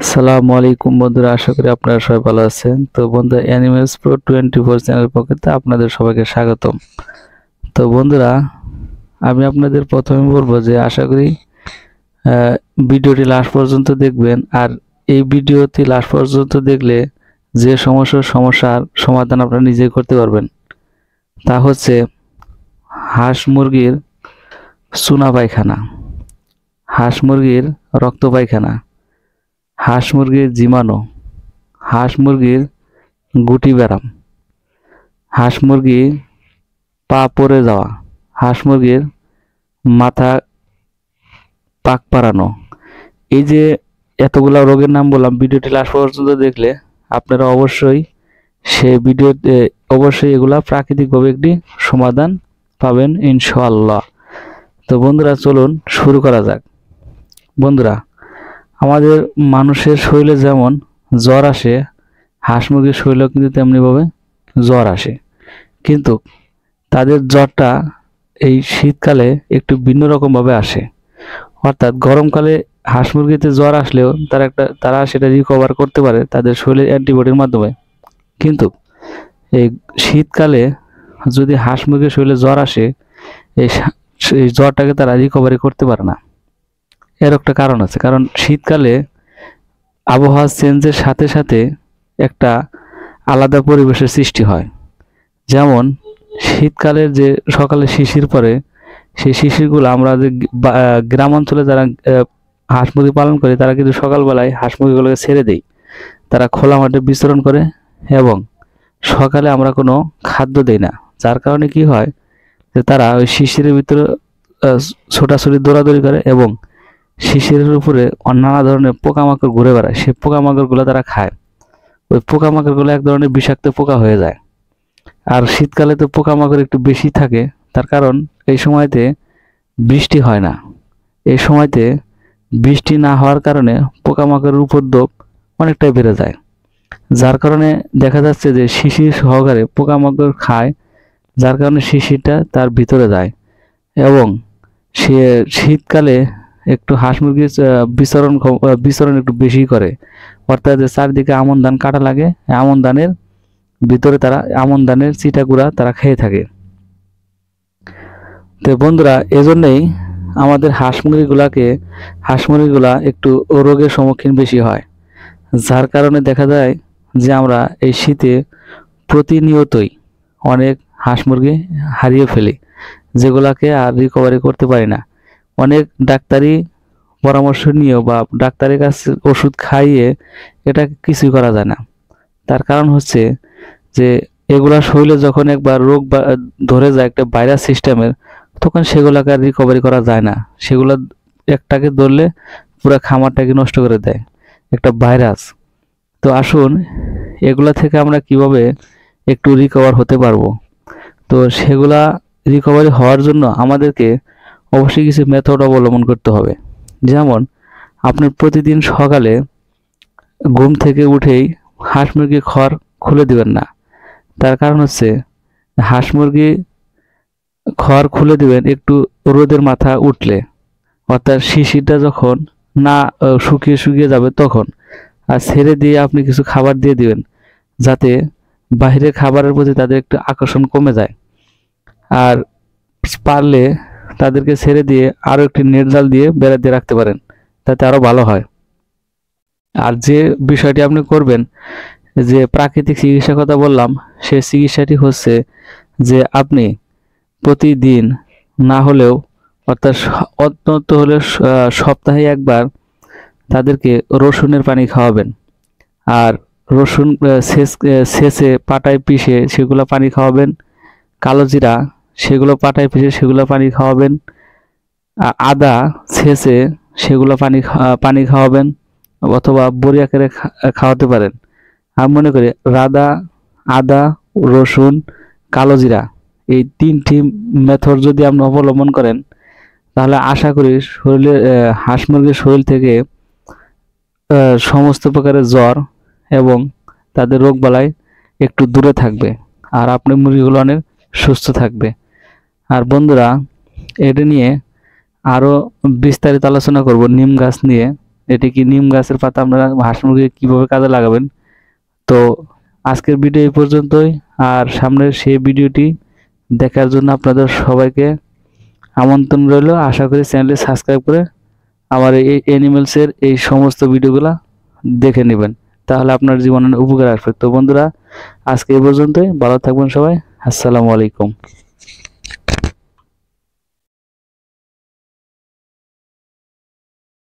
আসসালামু আলাইকুম বন্ধুরা, আশা করি আপনারা সবাই ভালো আছেন। তো বন্ধুরা, অ্যানিমেলস প্রো 24 চ্যানেলের পক্ষ থেকে আপনাদের সবাইকে স্বাগতম। তো বন্ধুরা, আমি আপনাদের প্রথমে বলবো যে আশা করি ভিডিওটি লাস্ট পর্যন্ত দেখবেন। আর এই ভিডিওটি লাস্ট পর্যন্ত দেখলে যে সমস্যার সমাধান আপনারা নিজেই করতে পারবেন, তা হচ্ছে হাঁস মুরগির চুনা পায়খানা, হাঁস মুরগির রক্ত পায়খানা, হাঁস মুরগির জীবাণু, হাঁস মুরগির গুটি ব্যারাম, হাঁস মুরগি পা পড়ে যাওয়া, হাঁস মুরগির মাথা পাক পারানো। এই যে এতগুলা রোগের নাম বললাম, ভিডিওটি লাস্ট পর্যন্ত দেখলে আপনারা অবশ্যই সেই ভিডিওতে এগুলা প্রাকৃতিকভাবে একটি সমাধান পাবেন ইনশাআল্লাহ। তো বন্ধুরা, চলুন শুরু করা যাক। বন্ধুরা, আমাদের মানুষের শরীরে যেমন জ্বর আসে, হাঁস মুরগির শরীরেও কিন্তু তেমনিভাবে জ্বর আসে, কিন্তু তাদের জ্বরটা এই শীতকালে একটু ভিন্ন রকমভাবে আসে। অর্থাৎ গরমকালে হাঁস মুরগিতে জ্বর আসলেও তারা সেটা রিকভার করতে পারে তাদের শরীরের অ্যান্টিবডির মাধ্যমে, কিন্তু এই শীতকালে যদি হাঁস মুরগির শরীরে জ্বর আসে, এই জ্বরটাকে তারা রিকভারি করতে পারে না। এর একটা কারণ আছে, কারণ শীতকালে আবহাওয়া চেঞ্জের সাথে সাথে একটা আলাদা পরিবেশের সৃষ্টি হয়। যেমন শীতকালের যে সকালে শিশির পড়ে, সেই শিশিরগুলো আমরা যে গ্রাম অঞ্চলে যারা হাঁস মুরগি পালন করে, তারা কিন্তু সকালবেলায় হাঁস মুরগিগুলোকে ছেড়ে দেয়, তারা খোলা মাঠে বিচরণ করে, এবং সকালে আমরা কোনো খাদ্য দেই না। যার কারণে কি হয় যে তারা ওই শিশিরের ভিতরে ছোটাছুটি দৌড়াদৌড়ি করে, এবং শিশিরের উপরে নানা ধরনের পোকামাকড় ঘুরে বেড়ায়, সেই পোকামাকড়গুলো তারা খায়। ওই পোকামাকড়গুলো এক ধরনের বিষাক্ত পোকা হয়ে যায়। আর শীতকালে তো পোকামাকড় একটু বেশি থাকে, তার কারণ এই সময়তে বৃষ্টি হয় না। এই সময়তে বৃষ্টি না হওয়ার কারণে পোকামাকড়ের উপদ্রব অনেকটাই বেড়ে যায়, যার কারণে দেখা যাচ্ছে যে শিশির সহকারে পোকামাকড় খায়, যার কারণে শিশিরটা তার ভিতরে যায়, এবং সে শীতকালে একটু হাঁস মুরগির বিচরণ একটু বেশি করে। অর্থাৎ চারদিকে আমন ধান কাটা লাগে, আমন ধানের ভিতরে তারা আমন ধানের চিটাগুড়া তারা খেয়ে থাকে। তো বন্ধুরা, এজন্যই আমাদের হাঁস মুরগিগুলা একটু রোগের সম্মুখীন বেশি হয়, যার কারণে দেখা যায় যে আমরা এই শীতে প্রতিনিয়তই অনেক হাঁস মুরগি হারিয়ে ফেলি, যেগুলাকে আর রিকভারি করতে পারি না। অনেক ডাক্তারি পরামর্শ নিয়েও বা ডাক্তারের কাছে ওষুধ খাইয়ে এটা কিছুই করা যায় না। তার কারণ হচ্ছে যে এগুলা শরীরে যখন একবার রোগ ধরে যায় একটা ভাইরাস সিস্টেমের, তখন সেগুলাকে আর রিকভারি করা যায় না। সেগুলো একটাকে ধরলে পুরো খামারটাকে নষ্ট করে দেয় একটা ভাইরাস। তো আসুন, এগুলা থেকে আমরা কিভাবে একটু রিকভার হতে পারবো। তো সেগুলা রিকভারি হওয়ার জন্য আমাদেরকে অবশ্যই কিছু মেথড অবলম্বন করতে হবে। যেমন আপনি প্রতিদিন সকালে ঘুম থেকে উঠেই হাঁস মুরগি খড় খুলে দিবেন না। তার কারণ হচ্ছে হাঁস মুরগি খড় খুলে দিবেন একটু রোদের মাথা উঠলে, অর্থাৎ শিশিরটা যখন না শুকিয়ে যাবে তখন। আর ছেড়ে দিয়ে আপনি কিছু খাবার দিয়ে দিবেন, যাতে বাইরের খাবারের প্রতি তাদের একটু আকর্ষণ কমে যায়। আর পারলে তাদেরকে ছেড়ে দিয়ে আরও একটি নেট জাল দিয়ে বেড়া দিয়ে রাখতে পারেন, তাতে আরও ভালো হয়। আর যে বিষয়টি আপনি করবেন, যে প্রাকৃতিক চিকিৎসার কথা বললাম, সেই চিকিৎসাটি হচ্ছে যে আপনি প্রতিদিন না হলেও, অর্থাৎ অন্তত হলে সপ্তাহে একবার তাদেরকে রসুনের পানি খাওয়াবেন। আর রসুন ছেঁচে পাটায় পিষে সেগুলো পানি খাওয়াবেন। কালো জিরা সেগুলো পাটায় পিষে সেগুলো পানি খাওয়াবেন। আদা ছেঁচে সেগুলো পানি খাওয়াবেন, অথবা বড়ি আকারে খাওয়াতে পারেন। আমি মনে করি আদা, রসুন, কালো জিরা, এই তিনটি মেথড যদি আপনি অবলম্বন করেন, তাহলে আশা করি হাঁস মুরগির শরীর থেকে সমস্ত প্রকারের জ্বর এবং তাদের রোগবালাই একটু দূরে থাকবে, আর আপনার মুরগিগুলো অনেক সুস্থ থাকবে। আর বন্ধুরা, এটা নিয়ে আরও বিস্তারিত আলোচনা করব নিম গাছ নিয়ে। এটি কি নিম গাছের পাতা আপনারা হাঁস মুরগি কীভাবে কাজে লাগাবেন। তো আজকের ভিডিও এই পর্যন্তই, আর সামনের সেই ভিডিওটি দেখার জন্য আপনাদের সবাইকে আমন্ত্রণ রইল। আশা করি চ্যানেলটি সাবস্ক্রাইব করে আমার এই অ্যানিমেলসের এই সমস্ত ভিডিওগুলো দেখে নেবেন, তাহলে আপনার জীবনে উপকার আসবে। তো বন্ধুরা, আজকে এই পর্যন্তই, ভালো থাকবেন সবাই। আসসালামু আলাইকুম।